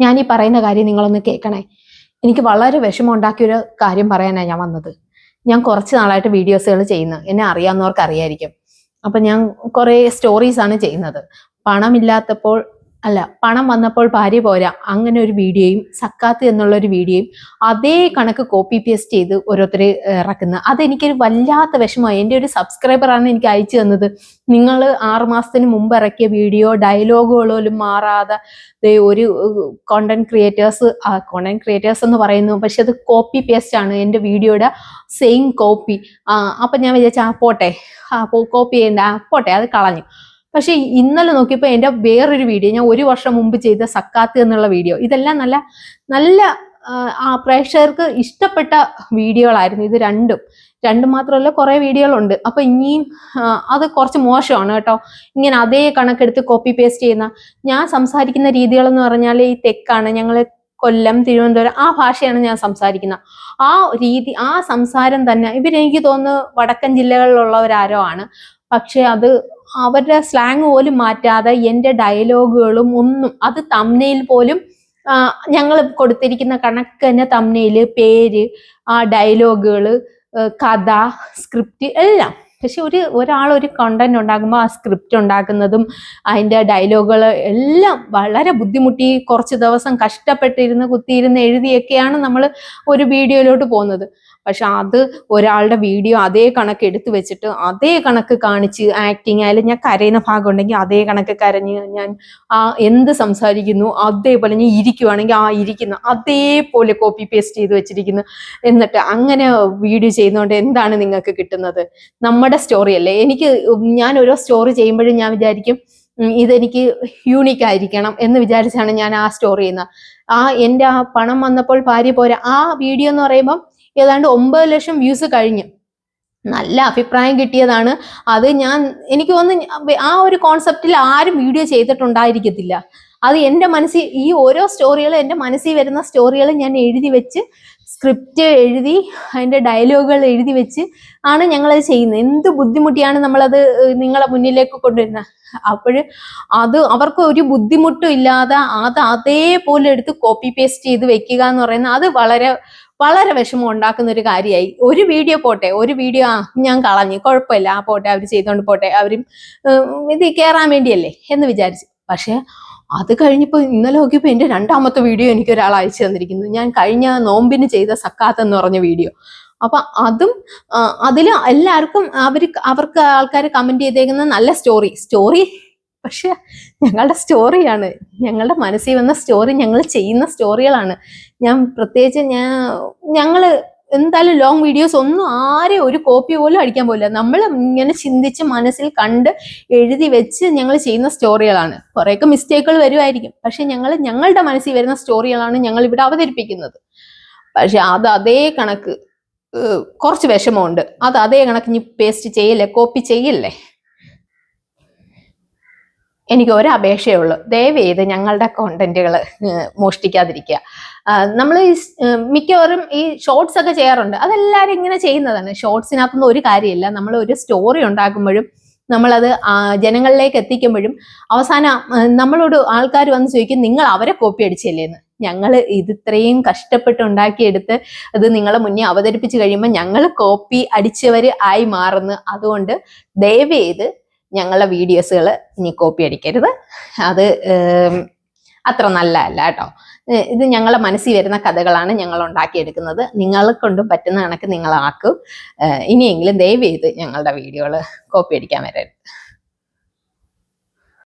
ഞാൻ ഈ പറയുന്ന കാര്യം നിങ്ങളൊന്ന് കേൾക്കണേ. എനിക്ക് വളരെ വിഷമം ഉണ്ടാക്കിയൊരു കാര്യം പറയാനാണ് ഞാൻ വന്നത്. ഞാൻ കുറച്ച് നാളായിട്ട് വീഡിയോസുകൾ ചെയ്യുന്നു. എന്നെ അറിയാവുന്നവർക്ക് അറിയായിരിക്കും. അപ്പൊ ഞാൻ കുറെ സ്റ്റോറീസ് ആണ് ചെയ്യുന്നത്. പണമില്ലാത്തപ്പോൾ അല്ല, പണം വന്നപ്പോൾ ഭാര്യ പോരാ, അങ്ങനെ ഒരു വീഡിയോയും സക്കാത്ത് എന്നുള്ള ഒരു വീഡിയോയും അതേ കണക്ക് കോപ്പി പേസ്റ്റ് ചെയ്ത് ഓരോരുത്തർ ഇറക്കുന്നത്. അതെനിക്കൊരു വല്ലാത്ത വിഷമമായി. എൻ്റെ ഒരു സബ്സ്ക്രൈബറാണ് എനിക്ക് അയച്ചു തന്നത്. നിങ്ങൾ 6 മാസത്തിന് മുമ്പ് ഇറക്കിയ വീഡിയോ ഡയലോഗുകളോലും മാറാതെ ഒരു കോണ്ടന്റ് ക്രിയേറ്റേഴ്സ് എന്ന് പറയുന്നു, പക്ഷെ അത് കോപ്പി പേസ്റ്റ് ആണ് എൻ്റെ വീഡിയോയുടെ സെയിം കോപ്പി. അപ്പൊ ഞാൻ വിചാരിച്ച പോട്ടെ, കോപ്പി ചെയ്യണ്ട, പോട്ടെ, അത് കളഞ്ഞു. പക്ഷെ ഇന്നലെ നോക്കിയപ്പോൾ എൻ്റെ വേറൊരു വീഡിയോ, ഞാൻ 1 വർഷം മുമ്പ് ചെയ്ത സക്കാത്ത് എന്നുള്ള വീഡിയോ, ഇതെല്ലാം നല്ല നല്ല പ്രേക്ഷകർക്ക് ഇഷ്ടപ്പെട്ട വീഡിയോകളായിരുന്നു. ഇത് രണ്ടും മാത്രമല്ല, കുറെ വീഡിയോകളുണ്ട്. അപ്പൊ ഇനിയും അത് കുറച്ച് മോശമാണ് കേട്ടോ. ഇങ്ങനെ അതേ കണക്കെടുത്ത് കോപ്പി പേസ്റ്റ് ചെയ്യുന്ന, ഞാൻ സംസാരിക്കുന്ന രീതികളെന്ന് പറഞ്ഞാൽ ഈ തെക്കാണ്, ഞങ്ങൾ കൊല്ലം, തിരുവനന്തപുരം ആ ഭാഷയാണ് ഞാൻ സംസാരിക്കുന്നത്. ആ രീതി, ആ സംസാരം തന്നെ ഇവരെനിക്ക് തോന്നുന്നു വടക്കൻ ജില്ലകളിലുള്ളവരാരോ ആണ്. പക്ഷെ അത് അവരുടെ സ്ലാങ് പോലും മാറ്റാതെ എൻ്റെ ഡയലോഗുകളും ഒന്നും, അത് തംബ്നെയിൽ പോലും ഞങ്ങൾ കൊടുത്തിരിക്കുന്ന കണക്ക് തന്നെ തംബ്നെയിൽ, പേര്, ആ ഡയലോഗുകൾ, കഥ, സ്ക്രിപ്റ്റ് എല്ലാം. പക്ഷെ ഒരാൾ ഒരു കണ്ടന്റ് ഉണ്ടാക്കുമ്പോൾ ആ സ്ക്രിപ്റ്റ് ഉണ്ടാക്കുന്നതും അതിൻ്റെ ഡയലോഗുകൾ എല്ലാം വളരെ ബുദ്ധിമുട്ടി കുറച്ച് ദിവസം കഷ്ടപ്പെട്ടിരുന്ന് കുത്തിയിരുന്ന് എഴുതിയൊക്കെയാണ് നമ്മൾ ഒരു വീഡിയോയിലോട്ട് പോകുന്നത്. പക്ഷെ അത് ഒരാളുടെ വീഡിയോ അതേ കണക്ക് എടുത്തു വെച്ചിട്ട് അതേ കണക്ക് കാണിച്ച് ആക്ടിങ് ആയാലും, ഞാൻ കരയുന്ന ഭാഗം ഉണ്ടെങ്കിൽ അതേ കണക്ക് കരഞ്ഞ്, ഞാൻ എന്ത് സംസാരിക്കുന്നു അതേപോലെ, ഞാൻ ഇരിക്കുവാണെങ്കിൽ ആ ഇരിക്കുന്ന അതേപോലെ കോപ്പി പേസ്റ്റ് ചെയ്ത് വെച്ചിരിക്കുന്നു. എന്നിട്ട് അങ്ങനെ വീഡിയോ ചെയ്യുന്നതുകൊണ്ട് എന്താണ് നിങ്ങൾക്ക് കിട്ടുന്നത്? നമ്മുടെ സ്റ്റോറി അല്ലേ. ഞാൻ ഓരോ സ്റ്റോറി ചെയ്യുമ്പോഴും ഞാൻ വിചാരിക്കും ഇതെനിക്ക് യൂണിക് ആയിരിക്കണം എന്ന് വിചാരിച്ചാണ് ഞാൻ ആ സ്റ്റോറി ചെയ്യുന്നത്. എൻ്റെ ആ പണം വന്നപ്പോൾ ഭാര്യ പോരാ ആ വീഡിയോ എന്ന് പറയുമ്പം ഏതാണ്ട് 9 ലക്ഷം വ്യൂസ് കഴിഞ്ഞു. നല്ല അഭിപ്രായം കിട്ടിയതാണ്. അത് എനിക്ക് തോന്നുന്നു ആ ഒരു കോൺസെപ്റ്റിൽ ആരും വീഡിയോ ചെയ്തിട്ടുണ്ടായിരിക്കത്തില്ല. അത് എൻ്റെ മനസ്സിൽ, ഈ ഓരോ സ്റ്റോറികളും എൻ്റെ മനസ്സിൽ വരുന്ന സ്റ്റോറികൾ ഞാൻ എഴുതി വെച്ച്, സ്ക്രിപ്റ്റ് എഴുതി, അതിൻ്റെ ഡയലോഗുകൾ എഴുതി വെച്ച് ആണ് ഞങ്ങളത് ചെയ്യുന്നത്. എന്ത് ബുദ്ധിമുട്ടിയാണ് നമ്മളത് നിങ്ങളെ മുന്നിലേക്ക് കൊണ്ടുവരുന്നത്. അപ്പോൾ അത് അവർക്ക് ഒരു ബുദ്ധിമുട്ടും ഇല്ലാതെ അത് അതേപോലെ എടുത്ത് കോപ്പി പേസ്റ്റ് ചെയ്ത് വെക്കുക എന്ന് പറയുന്നത് അത് വളരെ വളരെ വിഷമം ഉണ്ടാക്കുന്ന ഒരു കാര്യമായി. ഒരു വീഡിയോ പോട്ടെ, ഒരു വീഡിയോ ഞാൻ കളഞ്ഞു, കുഴപ്പമില്ല, പോട്ടെ, അവർ ചെയ്തോണ്ട് പോട്ടെ, അവരും ഇത് കയറാൻ വേണ്ടിയല്ലേ എന്ന് വിചാരിച്ചു. പക്ഷെ അത് കഴിഞ്ഞപ്പോൾ ഇന്നലെ നോക്കിയപ്പോൾ എൻ്റെ 2ാമത്തെ വീഡിയോ എനിക്ക് ഒരാൾ അയച്ചു തന്നിരിക്കുന്നു. ഞാൻ കഴിഞ്ഞ നോമ്പിന് ചെയ്ത സക്കാത്ത് എന്ന് പറഞ്ഞ വീഡിയോ. അപ്പൊ അതും അതിൽ എല്ലാവർക്കും അവർക്ക് ആൾക്കാർ കമന്റ് ചെയ്തേക്കുന്ന നല്ല സ്റ്റോറി പക്ഷെ ഞങ്ങളുടെ സ്റ്റോറിയാണ്, ഞങ്ങളുടെ മനസ്സിൽ വന്ന സ്റ്റോറി, ഞങ്ങൾ ചെയ്യുന്ന സ്റ്റോറികളാണ്. പ്രത്യേകിച്ച് ഞങ്ങള് എന്തായാലും ലോങ് വീഡിയോസ് ഒന്നും ആരെയും ഒരു കോപ്പി പോലും അടിക്കാൻ പോലില്ല. നമ്മൾ ഇങ്ങനെ ചിന്തിച്ച് മനസ്സിൽ കണ്ട് എഴുതി വെച്ച് ഞങ്ങൾ ചെയ്യുന്ന സ്റ്റോറികളാണ്. കുറേയൊക്കെ മിസ്റ്റേക്കുകൾ വരുമായിരിക്കും, പക്ഷെ ഞങ്ങളുടെ മനസ്സിൽ വരുന്ന സ്റ്റോറികളാണ് ഞങ്ങൾ ഇവിടെ അവതരിപ്പിക്കുന്നത്. പക്ഷെ അത് അതേ കണക്ക് കുറച്ച് വിഷമമുണ്ട്. അത് അതേ കണക്ക് ഇനി പേസ്റ്റ് ചെയ്യല്ലേ, കോപ്പി ചെയ്യല്ലേ. എനിക്ക് ഒരപേക്ഷയേ ഉള്ളൂ, ദയവ് ചെയ്ത് ഞങ്ങളുടെ കോണ്ടന്റുകൾ മോഷ്ടിക്കാതിരിക്കുക. നമ്മൾ മിക്കവാറും ഈ ഷോർട്സ് ഒക്കെ ചെയ്യാറുണ്ട്, അതെല്ലാവരും ഇങ്ങനെ ചെയ്യുന്നതാണ്. ഷോർട്സിനകത്തൊന്നും ഒരു കാര്യമില്ല. നമ്മൾ ഒരു സ്റ്റോറി ഉണ്ടാക്കുമ്പോഴും നമ്മളത് ജനങ്ങളിലേക്ക് എത്തിക്കുമ്പോഴും അവസാനം നമ്മളോട് ആൾക്കാർ വന്ന് ചോദിക്കും, നിങ്ങൾ അവരെ കോപ്പി അടിച്ചില്ലേന്ന്. ഞങ്ങൾ ഇത്രയും കഷ്ടപ്പെട്ട് ഉണ്ടാക്കിയെടുത്ത് അത് നിങ്ങളെ മുന്നേ അവതരിപ്പിച്ച് കഴിയുമ്പോൾ ഞങ്ങൾ കോപ്പി അടിച്ചവർ ആയി മാറുന്നു. അതുകൊണ്ട് ദയവ് ചെയ്ത് ഞങ്ങളുടെ വീഡിയോസുകൾ ഇനി കോപ്പി അടിക്കരുത്. അത് അത്ര നല്ലതല്ല കേട്ടോ. ഇത് ഞങ്ങളെ മനസ്സിൽ വരുന്ന കഥകളാണ് ഞങ്ങൾ ഉണ്ടാക്കിയെടുക്കുന്നത്. നിങ്ങളെ കൊണ്ടും പറ്റുന്ന കണക്ക് നിങ്ങളാക്കും. ഇനിയെങ്കിലും ദയവ് ചെയ്ത് ഞങ്ങളുടെ വീഡിയോകൾ കോപ്പി അടിക്കാൻ വരരുത്.